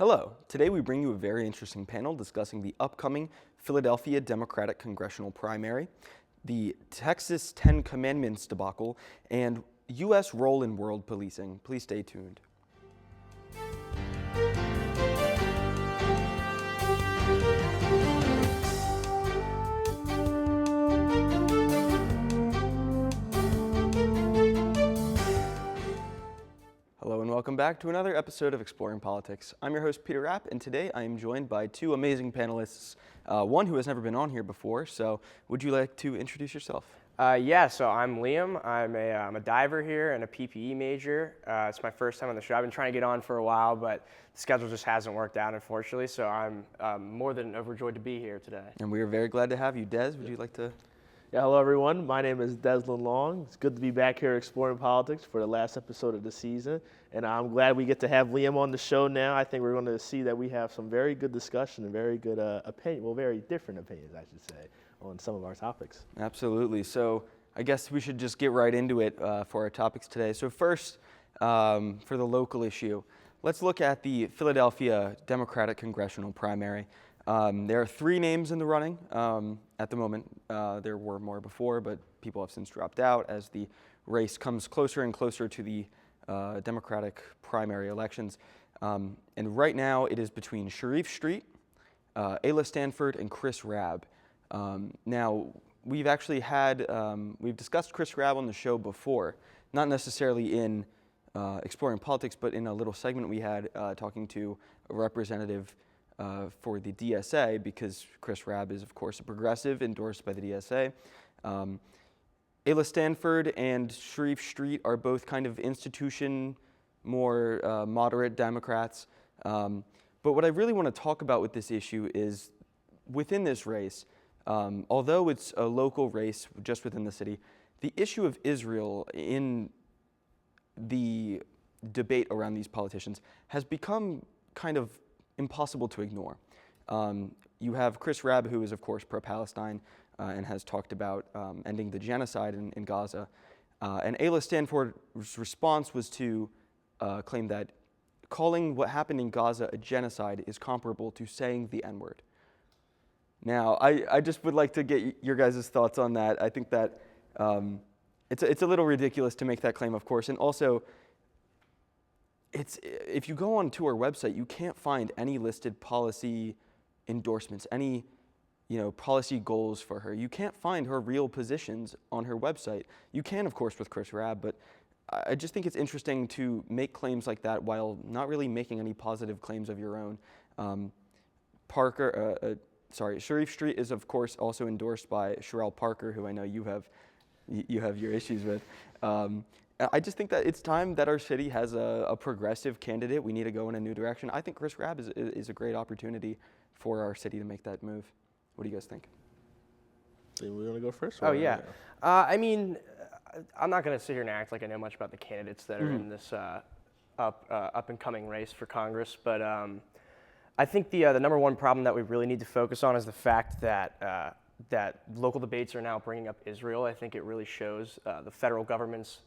Hello. Today we bring you a very interesting panel discussing the upcoming Philadelphia Democratic Congressional primary, the Texas 10 Commandments debacle, and U.S. role in world policing. Please stay tuned. Hello and welcome back to another episode of Exploring Politics. I'm your host, Peter Rapp, and today I am joined by two amazing panelists, one who has never been on here before. So would you like to introduce yourself? So I'm Liam. I'm a diver here and a PPE major. It's my first time on the show. I've been trying to get on for a while, but the schedule just hasn't worked out, unfortunately. So I'm more than overjoyed to be here today. And we are very glad to have you. Des, would you like to? Yeah, hello everyone. My name is Deslin Long. It's good to be back here exploring politics for the last episode of the season. And I'm glad we get to have Liam on the show now. I think we're going to see that we have some very good discussion and very good very different opinions, I should say, on some of our topics. Absolutely. So I guess we should just get right into it for our topics today. So first, for the local issue, let's look at the Philadelphia Democratic Congressional primary. There are three names in the running at the moment. There were more before, but people have since dropped out as the race comes closer and closer to the Democratic primary elections. And right now it is between Sharif Street, Ayla Stanford, and Chris Rabb. Now, we've actually we've discussed Chris Rabb on the show before, not necessarily in Exploring Politics, but in a little segment we had talking to a representative for the DSA, because Chris Rabb is, of course, a progressive endorsed by the DSA. Ayla Stanford and Sharif Street are both kind of institution, more moderate Democrats. But what I really want to talk about with this issue is within this race, although it's a local race just within the city, the issue of Israel in the debate around these politicians has become kind of impossible to ignore. You have Chris Rabb, who is, of course, pro-Palestine and has talked about ending the genocide in Gaza. And Ayla Stanford's response was to claim that calling what happened in Gaza a genocide is comparable to saying the N-word. Now, I just would like to get your guys' thoughts on that. I think that it's a little ridiculous to make that claim, of course, and also if you go onto our website, you can't find any listed policy endorsements, any policy goals for her. You can't find her real positions on her website. You can, of course, with Chris Rabb, but I just think it's interesting to make claims like that while not really making any positive claims of your own. Sharif Street is, of course, also endorsed by Sherelle Parker, who I know you have your issues with. I just think that it's time that our city has a progressive candidate. We need to go in a new direction. I think Chris Rabb is a great opportunity for our city to make that move. What do you guys think? So we want to go first? Oh, yeah. I'm not going to sit here and act like I know much about the candidates that are in this up-and-coming race for Congress, but I think the number one problem that we really need to focus on is the fact that local debates are now bringing up Israel. I think it really shows the federal government's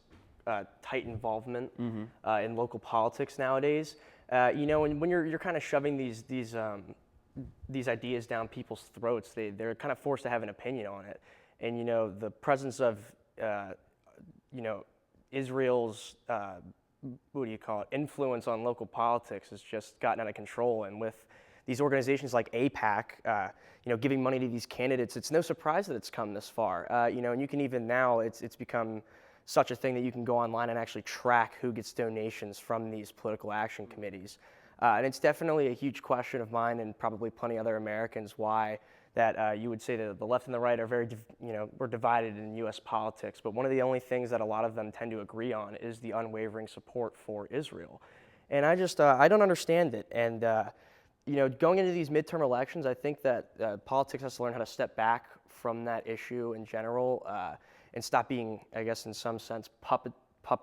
tight involvement in local politics nowadays. When you're kind of shoving these ideas down people's throats, they're kind of forced to have an opinion on it. And the presence of Israel's influence on local politics has just gotten out of control. And with these organizations like AIPAC, giving money to these candidates, it's no surprise that it's come this far. And you can even now, it's become such a thing that you can go online and actually track who gets donations from these political action committees. And it's definitely a huge question of mine and probably plenty other Americans why that you would say that the left and the right are we're divided in U.S. politics. But one of the only things that a lot of them tend to agree on is the unwavering support for Israel. And I don't understand it. And, going into these midterm elections, I think that politics has to learn how to step back from that issue in general and stop being, I guess, in some sense, puppet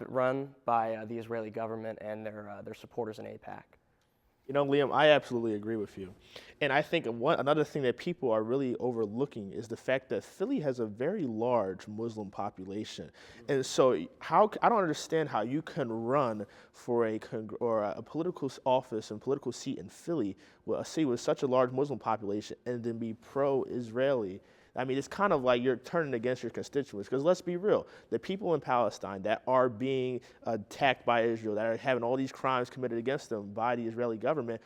run by the Israeli government and their supporters in AIPAC. Liam, I absolutely agree with you. And I think another thing that people are really overlooking is the fact that Philly has a very large Muslim population. And so I don't understand how you can run for a political office and political seat in Philly, with a city with such a large Muslim population, and then be pro-Israeli. I mean, it's kind of like you're turning against your constituents, because let's be real, the people in Palestine that are being attacked by Israel, that are having all these crimes committed against them by the Israeli government,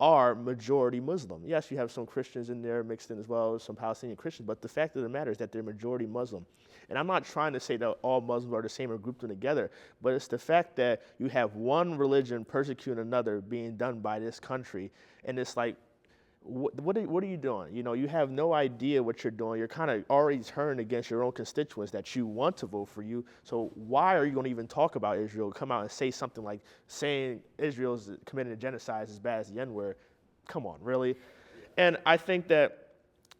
are majority Muslim. Yes, you have some Christians in there mixed in as well, some Palestinian Christians, but the fact of the matter is that they're majority Muslim. And I'm not trying to say that all Muslims are the same or grouped them together, but it's the fact that you have one religion persecuting another being done by this country, and it's like, what are you doing? You have no idea what you're doing. You're kind of already turning against your own constituents that you want to vote for you. So why are you going to even talk about Israel? Come out and say something like saying Israel's committing a genocide is as bad as the N-word. Come on, really? And I think that,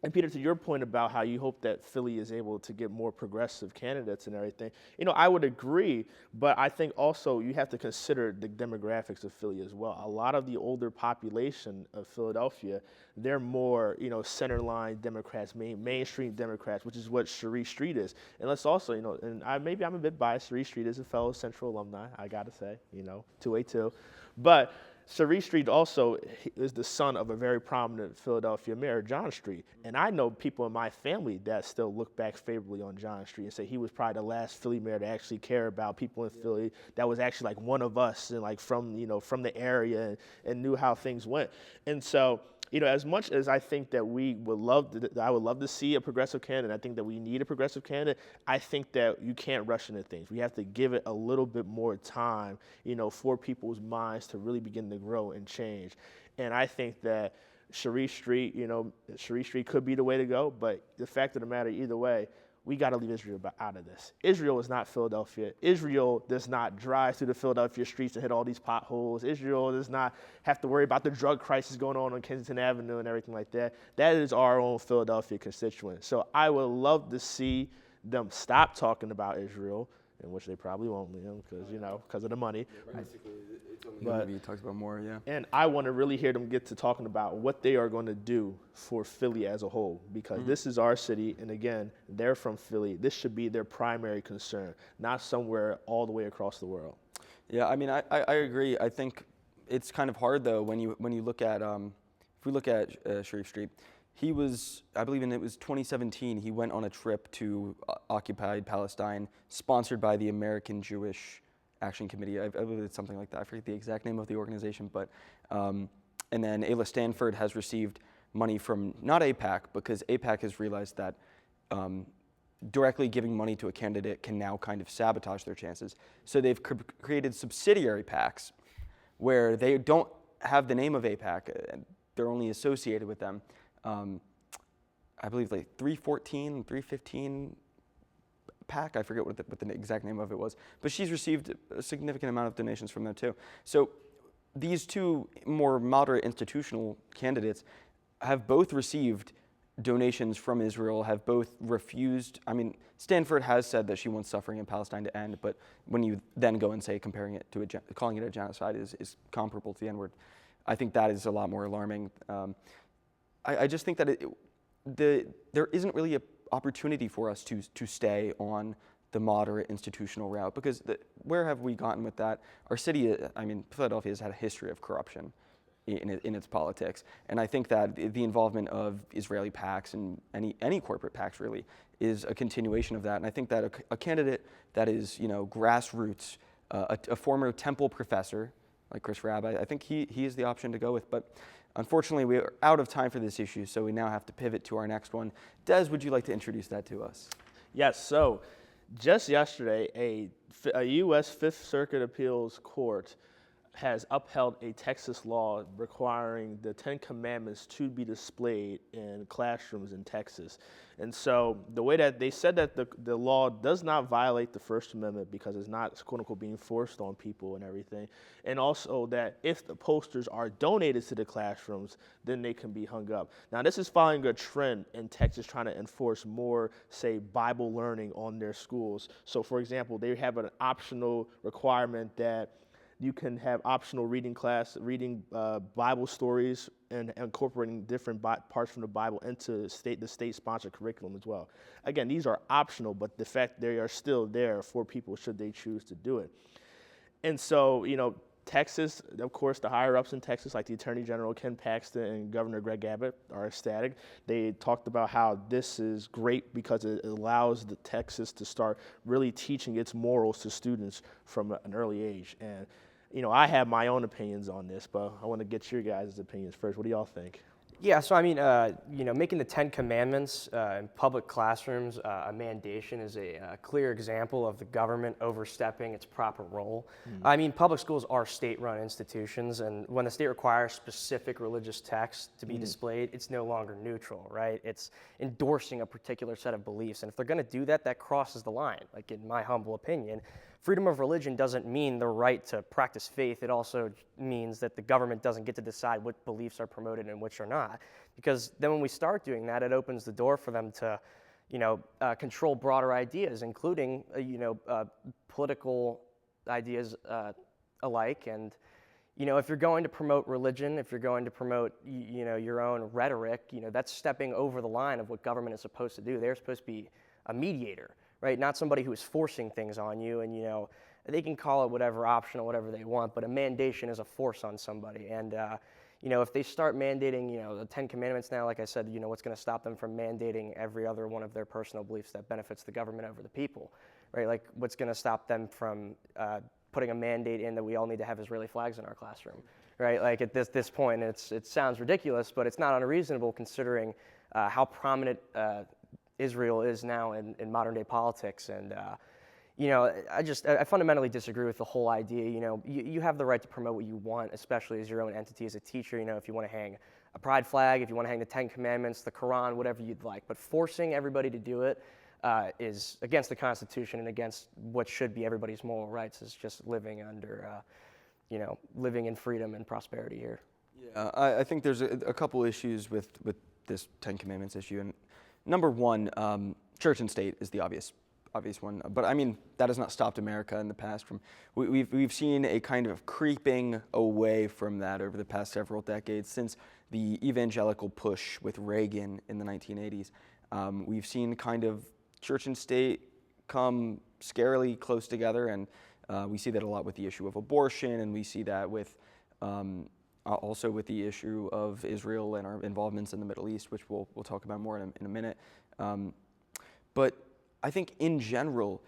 and Peter, to your point about how you hope that Philly is able to get more progressive candidates and everything, I would agree, but I think also you have to consider the demographics of Philly as well. A lot of the older population of Philadelphia, they're more, centerline Democrats, mainstream Democrats, which is what Cherie Street is. And let's also, maybe I'm a bit biased. Cherie Street is a fellow Central alumni, I got to say, 2A2. But Cherie Street also is the son of a very prominent Philadelphia mayor, John Street. And I know people in my family that still look back favorably on John Street and say he was probably the last Philly mayor to actually care about people in Philly, that was actually like one of us and like from the area and knew how things went. And so, as much as I think that I would love to see a progressive candidate, I think that we need a progressive candidate, I think that you can't rush into things. We have to give it a little bit more time, for people's minds to really begin to grow and change. And I think that Cherie Street could be the way to go, but the fact of the matter, either way, we got to leave Israel out of this. Israel is not Philadelphia. Israel does not drive through the Philadelphia streets and hit all these potholes. Israel does not have to worry about the drug crisis going on Kensington Avenue and everything like that. That is our own Philadelphia constituent. So I would love to see them stop talking about Israel, in which they probably won't, because of the money. Basically, it's only going to be talked about more, yeah. And I want to really hear them get to talking about what they are going to do for Philly as a whole, because this is our city, and again, they're from Philly. This should be their primary concern, not somewhere all the way across the world. Yeah, I mean, I agree. I think it's kind of hard though when you look at if we look at Sharif Street. He was, I believe it was 2017, he went on a trip to occupied Palestine, sponsored by the American Jewish Action Committee. I believe it's something like that. I forget the exact name of the organization, but, and then Ayla Stanford has received money from, not AIPAC, because AIPAC has realized that directly giving money to a candidate can now kind of sabotage their chances. So they've created subsidiary PACs where they don't have the name of AIPAC, and they're only associated with them. I believe like 314, 315 PAC, I forget what the exact name of it was, but she's received a significant amount of donations from them too. So these two more moderate institutional candidates have both received donations from Israel, have both refused. I mean, Stanford has said that she wants suffering in Palestine to end, but when you then go and say comparing it to calling it a genocide is comparable to the N-word, I think that is a lot more alarming. I just think that there isn't really an opportunity for us to stay on the moderate institutional route, because where have we gotten with that? Our city, Philadelphia has had a history of corruption in its politics, and I think that the involvement of Israeli PACs and any corporate PACs really is a continuation of that. And I think that a candidate that is grassroots, a former Temple professor like Chris Rabb, I think he is the option to go with. But unfortunately, we are out of time for this issue, so we now have to pivot to our next one. Des, would you like to introduce that to us? Yes, so just yesterday, a U.S. Fifth Circuit Appeals Court has upheld a Texas law requiring the Ten Commandments to be displayed in classrooms in Texas. And so the way that they said that the law does not violate the First Amendment because it's not, quote unquote, being forced on people and everything. And also that if the posters are donated to the classrooms, then they can be hung up. Now, this is following a trend in Texas trying to enforce more, say, Bible learning on their schools. So, for example, they have an optional requirement that You can have optional reading class, reading Bible stories, and incorporating different parts from the Bible into the state-sponsored curriculum as well. Again, these are optional, but the fact they are still there for people should they choose to do it. And so, Texas, of course, the higher-ups in Texas, like the Attorney General Ken Paxton and Governor Greg Abbott, are ecstatic. They talked about how this is great because it allows the Texas to start really teaching its morals to students from an early age. And, I have my own opinions on this, but I want to get your guys' opinions first. What do y'all think? Yeah, so I mean, making the 10 Commandments in public classrooms a mandation is a clear example of the government overstepping its proper role. I mean, public schools are state-run institutions, and when the state requires specific religious texts to be displayed, it's no longer neutral, right? It's endorsing a particular set of beliefs, and if they're going to do that, that crosses the line, like in my humble opinion. Freedom of religion doesn't mean the right to practice faith. It also means that the government doesn't get to decide what beliefs are promoted and which are not. Because then when we start doing that, it opens the door for them to, control broader ideas, including, political ideas alike. And, if you're going to promote religion, if you're going to promote, your own rhetoric, that's stepping over the line of what government is supposed to do. They're supposed to be a mediator. Right, not somebody who is forcing things on you, and they can call it whatever, optional, whatever they want, but a mandation is a force on somebody. And if they start mandating, the 10 Commandments now, like I said, what's going to stop them from mandating every other one of their personal beliefs that benefits the government over the people, right? Like, what's going to stop them from putting a mandate in that we all need to have Israeli flags in our classroom, right? Like, at this point, it sounds ridiculous, but it's not unreasonable considering how prominent Israel is now in modern day politics. And, I fundamentally disagree with the whole idea. You have the right to promote what you want, especially as your own entity as a teacher. If you want to hang a pride flag, if you want to hang the 10 Commandments, the Quran, whatever you'd like. But forcing everybody to do it is against the Constitution and against what should be everybody's moral rights, is just living under, living in freedom and prosperity here. Yeah, I think there's a couple issues with this 10 Commandments issue. And number one, church and state is the obvious one. But I mean, that has not stopped America in the past from, we've seen a kind of creeping away from that over the past several decades since the evangelical push with Reagan in the 1980s. We've seen kind of church and state come scarily close together, and we see that a lot with the issue of abortion, and we see that with also with the issue of Israel and our involvements in the Middle East, which we'll talk about more in a minute. But I think in general,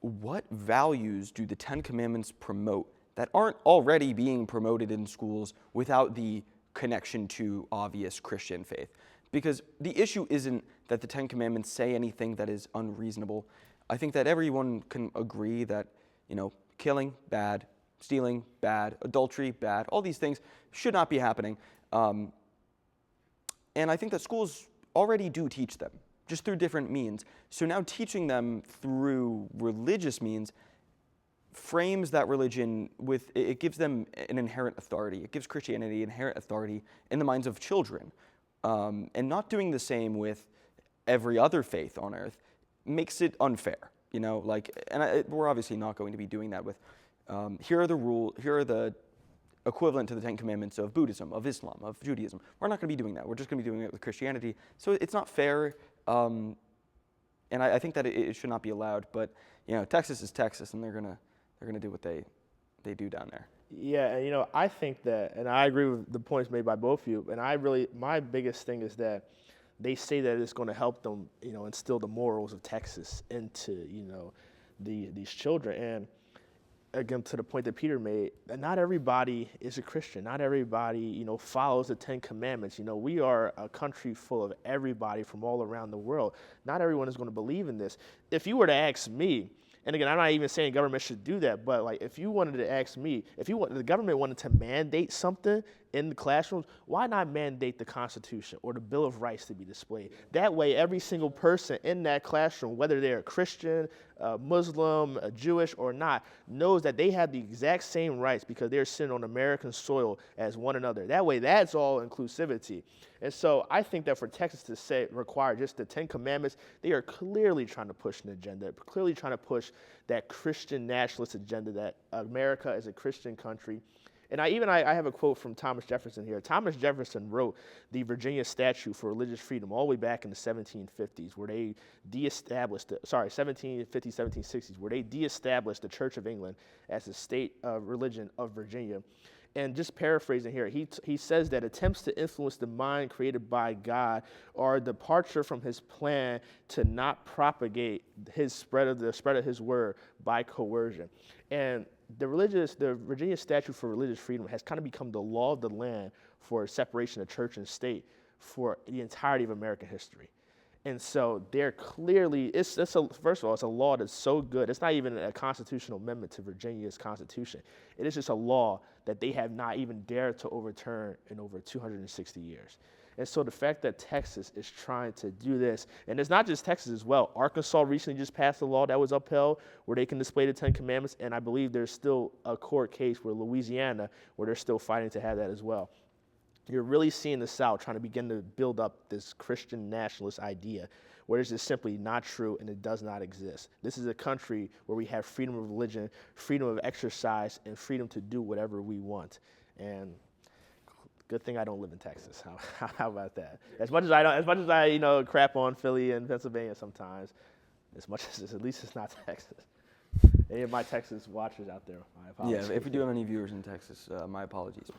what values do the 10 Commandments promote that aren't already being promoted in schools without the connection to obvious Christian faith? Because the issue isn't that the 10 Commandments say anything that is unreasonable. I think that everyone can agree that, killing, bad, stealing, bad, adultery, bad, all these things should not be happening. And I think that schools already do teach them, just through different means. So now teaching them through religious means frames that religion with, it gives them an inherent authority. It gives Christianity inherent authority in the minds of children. And not doing the same with every other faith on earth makes it unfair, we're obviously not going to be doing that with, here are the equivalent to the 10 Commandments of Buddhism, of Islam, of Judaism. We're not going to be doing that. We're just going to be doing it with Christianity. So it's not fair, and I think that it should not be allowed. But Texas is Texas, and they're gonna do what they do down there. Yeah, and I think that, and I agree with the points made by both of you. And my biggest thing is that they say that it's going to help them, instill the morals of Texas into, these children. And again, to the point that Peter made, that not everybody is a Christian. Not everybody, follows the 10 Commandments. We are a country full of everybody from all around the world. Not everyone is going to believe in this. If you were to ask me, and again, I'm not even saying government should do that, but if you wanted to ask me, if the government wanted to mandate something in the classrooms, why not mandate the Constitution or the Bill of Rights to be displayed? That way, every single person in that classroom, whether they're a Christian, a Muslim, a Jewish or not, knows that they have the exact same rights because they're sitting on American soil as one another. That way, that's all inclusivity. And so I think that for Texas to say require just the 10 Commandments, they are clearly trying to push an agenda, clearly trying to push that Christian nationalist agenda that America is a Christian country. And I have a quote from Thomas Jefferson here. Thomas Jefferson wrote the Virginia Statute for Religious Freedom all the way back in the 1750s, where they 1750s, 1760s, where they de-established the Church of England as the state religion of Virginia. And just paraphrasing here, he says that attempts to influence the mind created by God are a departure from his plan to not propagate the spread of his word by coercion. And the Virginia Statute for Religious Freedom has kind of become the law of the land for separation of church and state for the entirety of American history. And so they're clearly, first of all, it's a law that's so good. It's not even a constitutional amendment to Virginia's constitution. It is just a law that they have not even dared to overturn in over 260 years. And so the fact that Texas is trying to do this, and it's not just Texas as well. Arkansas recently just passed a law that was upheld where they can display the 10 Commandments, and I believe there's still a court case where Louisiana, where they're still fighting to have that as well. You're really seeing the South trying to begin to build up this Christian nationalist idea where it's just simply not true and it does not exist. This is a country where we have freedom of religion, freedom of exercise, and freedom to do whatever we want. And good thing I don't live in Texas. How about that? As much as I crap on Philly and Pennsylvania sometimes, at least it's not Texas. Any of my Texas watchers out there, my apologies. Yeah, if we do have any viewers in Texas, my apologies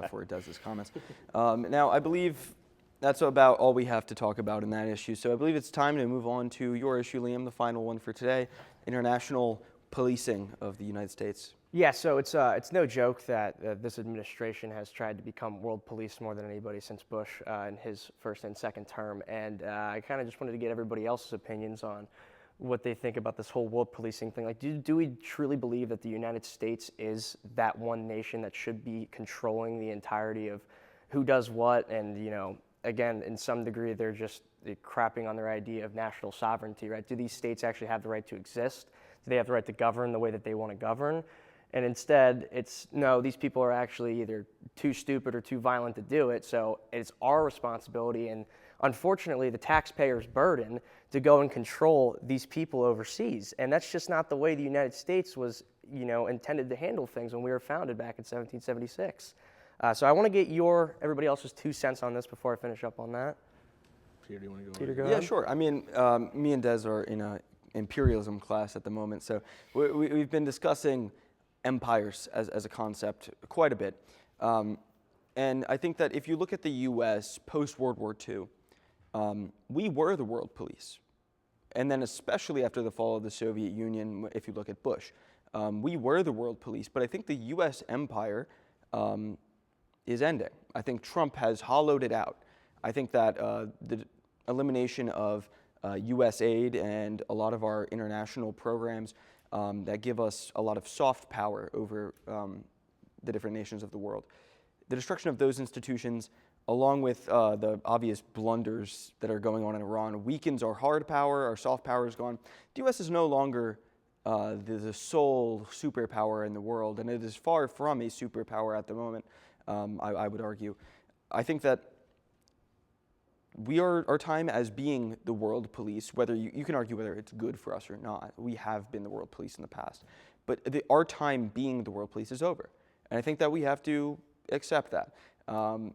for Dez's comments. Now, I believe that's about all we have to talk about in that issue. So I believe it's time to move on to your issue, Liam, the final one for today, international policing of the United States. Yeah, so it's no joke that this administration has tried to become world police more than anybody since Bush in his first and second term. And I kind of just wanted to get everybody else's opinions on what they think about this whole world policing thing. Like, do we truly believe that the United States is that one nation that should be controlling the entirety of who does what? And, again, in some degree, they're just crapping on their idea of national sovereignty, right? Do these states actually have the right to exist? Do they have the right to govern the way that they want to govern? And instead, no, these people are actually either too stupid or too violent to do it, so it's our responsibility and, unfortunately, the taxpayer's burden to go and control these people overseas. And that's just not the way the United States was, intended to handle things when we were founded back in 1776. So I want to get everybody else's 2 cents on this before I finish up on that. Peter, do you want to go? Peter, go Yeah, ahead. sure. I mean, me and Dez are in an imperialism class at the moment, so we've been discussing empires as a concept quite a bit. And I think that if you look at the U.S. post-World War II, we were the world police. And then especially after the fall of the Soviet Union, if you look at Bush, we were the world police. But I think the U.S. empire is ending. I think Trump has hollowed it out. I think that the elimination of U.S. aid and a lot of our international programs that give us a lot of soft power over the different nations of the world. The destruction of those institutions, along with the obvious blunders that are going on in Iran, weakens our hard power, our soft power is gone. The U.S. is no longer the sole superpower in the world, and it is far from a superpower at the moment, I would argue. I think that our time as being the world police, whether you can argue whether it's good for us or not. We have been the world police in the past. But our time being the world police is over. And I think that we have to accept that. And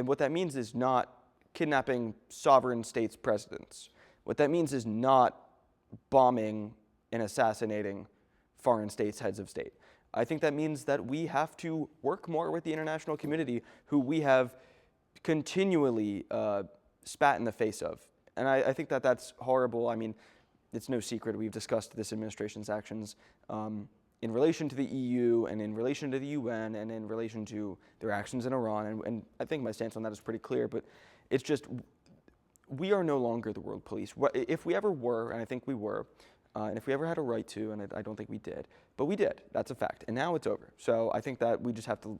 what that means is not kidnapping sovereign states' presidents. What that means is not bombing and assassinating foreign states' heads of state. I think that means that we have to work more with the international community who we have continually spat in the face of. And I think that that's horrible. I mean, it's no secret. We've discussed this administration's actions in relation to the EU and in relation to the UN and in relation to their actions in Iran. And I think my stance on that is pretty clear. But it's just, we are no longer the world police. If we ever were, and I think we were, and if we ever had a right to, and I don't think we did, but we did. That's a fact. And now it's over. So I think that we just have to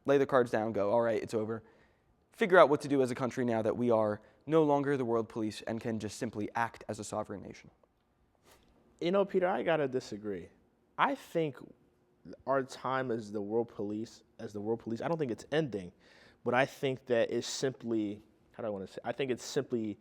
lay the cards down, go, all right, it's over. Figure out what to do as a country now that we are no longer the world police and can just simply act as a sovereign nation. Peter, I gotta disagree. I think our time as the world police, I don't think it's ending, but I think that it's simply, how do I want to say? I think it's simply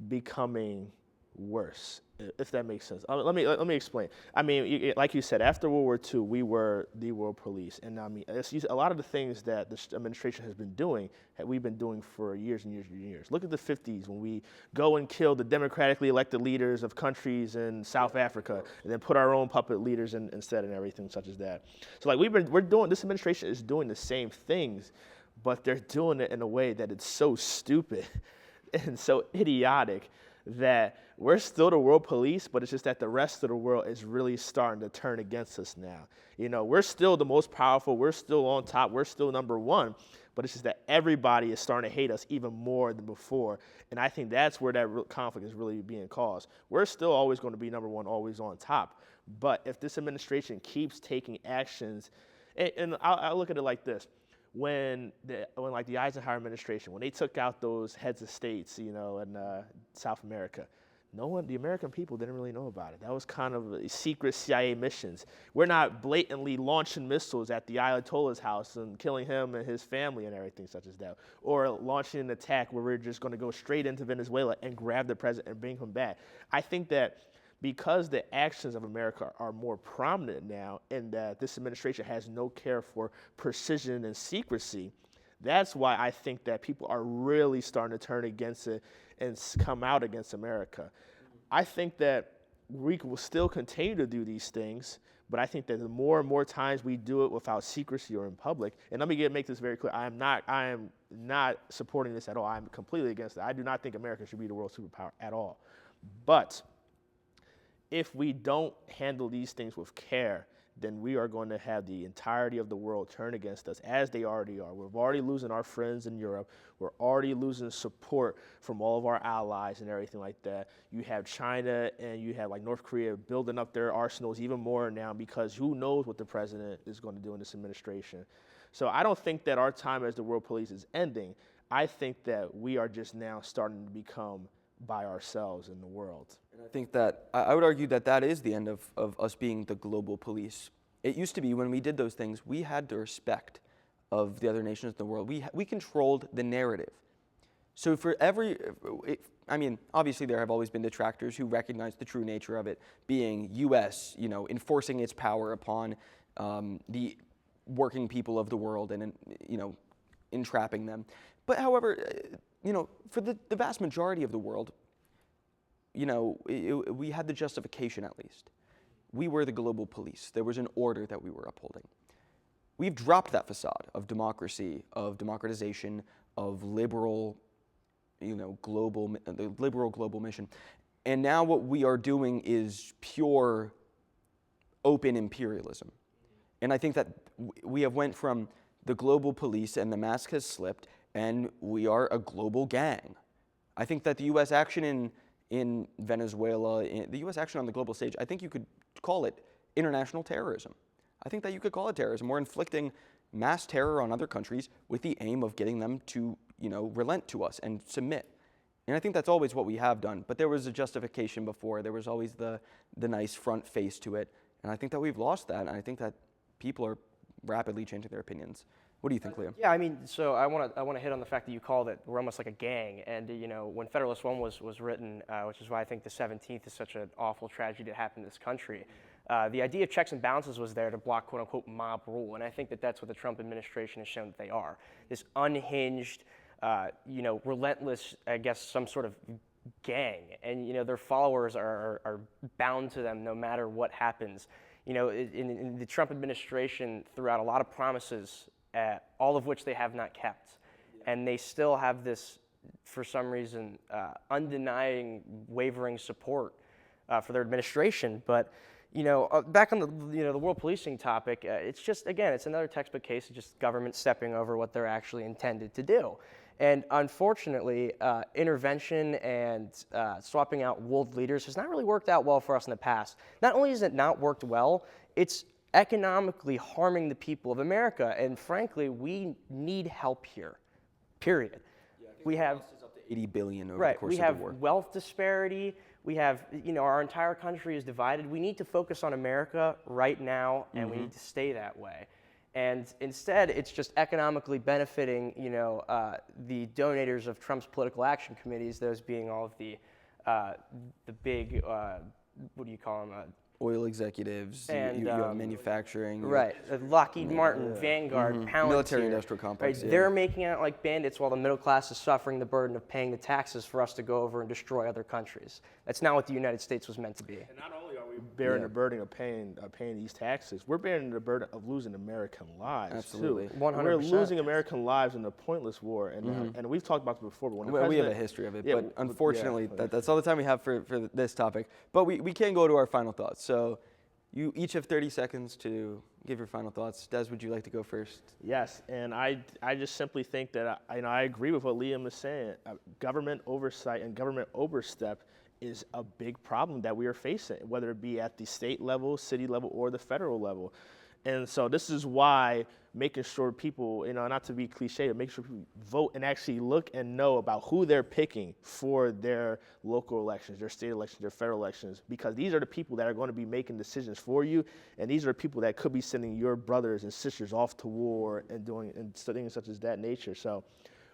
becoming worse, if that makes sense. Let me explain. I mean, like you said, after World War II, we were the world police, and I mean, a lot of the things that this administration has been doing, we've been doing for years and years and years. Look at the 50s when we go and kill the democratically elected leaders of countries in South Africa, and then put our own puppet leaders instead, and everything such as that. So like this administration is doing the same things, but they're doing it in a way that it's so stupid and so idiotic that we're still the world police, but it's just that the rest of the world is really starting to turn against us now. We're still the most powerful, we're still on top, we're still number one, but it's just that everybody is starting to hate us even more than before. And I think that's where that conflict is really being caused. We're still always going to be number one, always on top. But if this administration keeps taking actions, and I'll look at it like this. When like the Eisenhower administration, when they took out those heads of states, in South America, the American people didn't really know about it. That was kind of secret CIA missions. We're not blatantly launching missiles at the Ayatollah's house and killing him and his family and everything such as that. Or launching an attack where we're just going to go straight into Venezuela and grab the president and bring him back. I think that because the actions of America are more prominent now and that this administration has no care for precision and secrecy, that's why I think that people are really starting to turn against it and come out against America. I think that we will still continue to do these things, but I think that the more and more times we do it without secrecy or in public, and let me make this very clear, I am not supporting this at all. I'm completely against it. I do not think America should be the world superpower at all. But if we don't handle these things with care, then we are going to have the entirety of the world turn against us, as they already are. We're already losing our friends in Europe. We're already losing support from all of our allies and everything like that. You have China and you have like North Korea building up their arsenals even more now, because who knows what the president is going to do in this administration. So I don't think that our time as the world police is ending. I think that we are just now starting to become by ourselves in the world. And I think that I would argue that that is the end of us being the global police. It used to be when we did those things, we had the respect of the other nations in the world. We controlled the narrative. So for obviously there have always been detractors who recognize the true nature of it being U.S., enforcing its power upon the working people of the world and, entrapping them. But however, for the vast majority of the world, we had the justification at least. We were the global police. There was an order that we were upholding. We've dropped that facade of democracy, of democratization, of liberal, the liberal global mission. And now what we are doing is pure open imperialism. And I think that we have went from the global police and the mask has slipped, and we are a global gang. I think that the U.S. action in Venezuela, the U.S. action on the global stage, I think you could call it international terrorism. I think that you could call it terrorism. We're inflicting mass terror on other countries with the aim of getting them to, relent to us and submit. And I think that's always what we have done. But there was a justification before. There was always the nice front face to it. And I think that we've lost that. And I think that people are rapidly changing their opinions. What do you think, Liam? Yeah, so I want to hit on the fact that you called it, we're almost like a gang. And, when Federalist One was written, which is why I think the 17th is such an awful tragedy that happened in this country, the idea of checks and balances was there to block, quote unquote, mob rule. And I think that that's what the Trump administration has shown that they are. This unhinged, relentless, I guess, some sort of gang. And, their followers are bound to them no matter what happens. In the Trump administration threw out a lot of promises, all of which they have not kept. And they still have this, for some reason, undenying, wavering support for their administration. But, back on the world policing topic, it's just, again, it's another textbook case of just government stepping over what they're actually intended to do. And unfortunately, intervention and swapping out world leaders has not really worked out well for us in the past. Not only has it not worked well, it's economically harming the people of America. And frankly, we need help here, period. We have up to 80 billion over the Right. course We of have the war. wealth disparity. We have, our entire country is divided. We need to focus on America right now, and we need to stay that way. And instead, it's just economically benefiting, the donators of Trump's political action committees, those being all of the big, what do you call them? Oil executives, you have manufacturing. Right, Lockheed Martin, Vanguard, Palantir. Military-industrial complex, Right? yeah. They're making out like bandits while the middle class is suffering the burden of paying the taxes for us to go over and destroy other countries. That's not what the United States was meant to be. And not only are we bearing the burden of paying these taxes, we're bearing the burden of losing American lives Absolutely. too. 100%. We're losing American lives in a pointless war, and we've talked about this before. But when the We have a president- history of it, Yeah, but unfortunately, yeah. that's all the time we have for this topic. But we can go to our final thoughts. So you each have 30 seconds to give your final thoughts. Des, would you like to go first? Yes, and I just simply think that I agree with what Liam is saying. Government oversight and government overstep is a big problem that we are facing, whether it be at the state level, city level, or the federal level. And so this is why making sure people, not to be cliche, but make sure people vote and actually look and know about who they're picking for their local elections, their state elections, their federal elections, because these are the people that are going to be making decisions for you, and these are the people that could be sending your brothers and sisters off to war and doing things such as that nature. So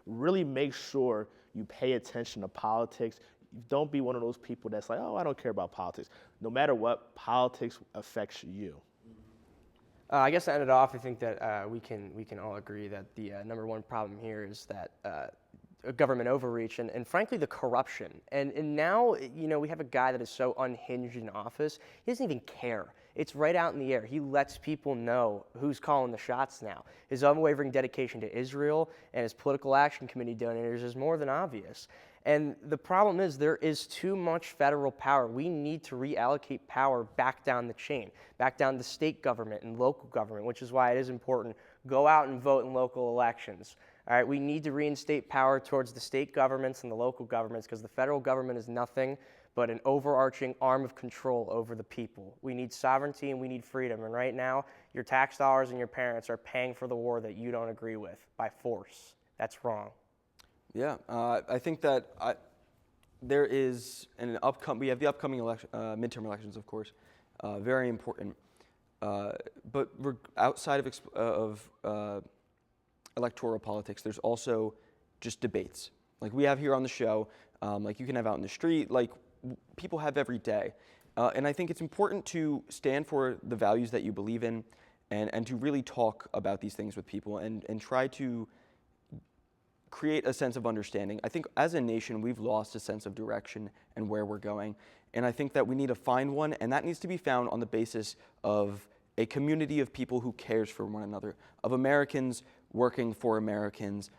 really make sure you pay attention to politics. Don't be one of those people that's like, oh, I don't care about politics. No matter what, politics affects you. I guess to end it off, I think that we can all agree that the number one problem here is that government overreach and frankly the corruption. And now we have a guy that is so unhinged in office. He doesn't even care. It's right out in the air. He lets people know who's calling the shots now. His unwavering dedication to Israel and his political action committee donators is more than obvious. And the problem is there is too much federal power. We need to reallocate power back down the chain, back down to state government and local government, which is why it is important. Go out and vote in local elections. All right, we need to reinstate power towards the state governments and the local governments because the federal government is nothing but an overarching arm of control over the people. We need sovereignty and we need freedom. And right now, your tax dollars and your parents are paying for the war that you don't agree with by force. That's wrong. Yeah, I think that there is we have the upcoming midterm elections, of course, very important. But outside of electoral politics, there's also just debates. Like we have here on the show, like you can have out in the street, like people have every day. And I think it's important to stand for the values that you believe in and to really talk about these things with people and try to create a sense of understanding. I think as a nation, we've lost a sense of direction and where we're going. And I think that we need to find one, and that needs to be found on the basis of a community of people who cares for one another, of Americans working for Americans,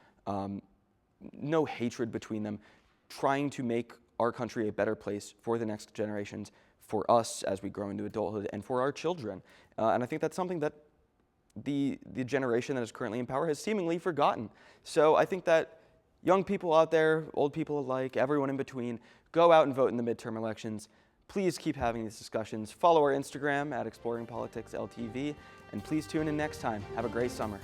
no hatred between them, trying to make our country a better place for the next generations, for us as we grow into adulthood, and for our children. And I think that's something that the generation that is currently in power has seemingly forgotten. So I think that young people out there, old people alike, everyone in between, go out and vote in the midterm elections. Please keep having these discussions. Follow our Instagram at ExploringPoliticsLTV, and please tune in next time. Have a great summer.